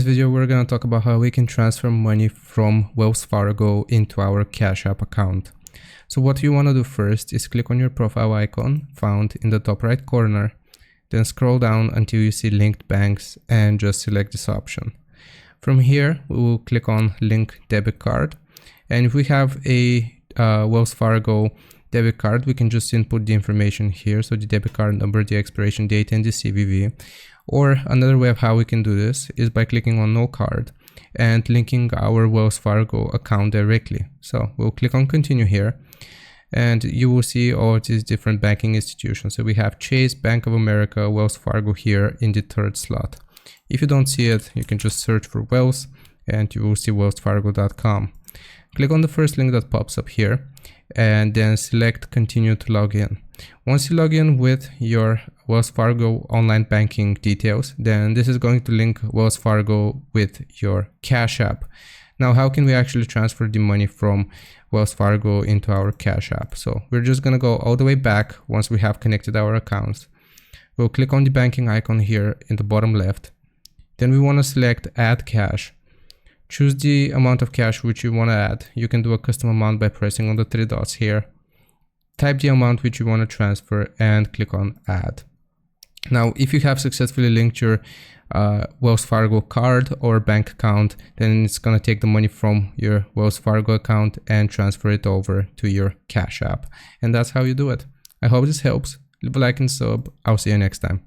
video, we're going to talk about how we can transfer money from Wells Fargo into our Cash App account. So what you want to do first is click on your profile icon found in the top right corner, then scroll down until you see linked banks and just select this option. From here, we will click on link debit card. And if we have a Wells Fargo debit card, we can just input the information here. So the debit card number, the expiration date, and the CVV. Or another way of how we can do this is by clicking on no card and linking our Wells Fargo account directly. So we'll click on continue here, and you will see all these different banking institutions. So we have Chase, Bank of America, Wells Fargo here in the third slot. If you don't see it, you can just search for Wells and you will see wellsfargo.com. Click on the first link that pops up here and then select continue to log in. Once you log in with your Wells Fargo online banking details, then this is going to link Wells Fargo with your Cash App. Now, how can we actually transfer the money from Wells Fargo into our Cash App? So we're just going to go all the way back once we have connected our accounts. We'll click on the banking icon here in the bottom left. Then we want to select add cash. Choose the amount of cash which you want to add. You can do a custom amount by pressing on the three dots here. Type the amount which you want to transfer and click on add. Now, if you have successfully linked your Wells Fargo card or bank account, then it's going to take the money from your Wells Fargo account and transfer it over to your Cash App. And that's how you do it. I hope this helps. Leave a like and sub. I'll see you next time.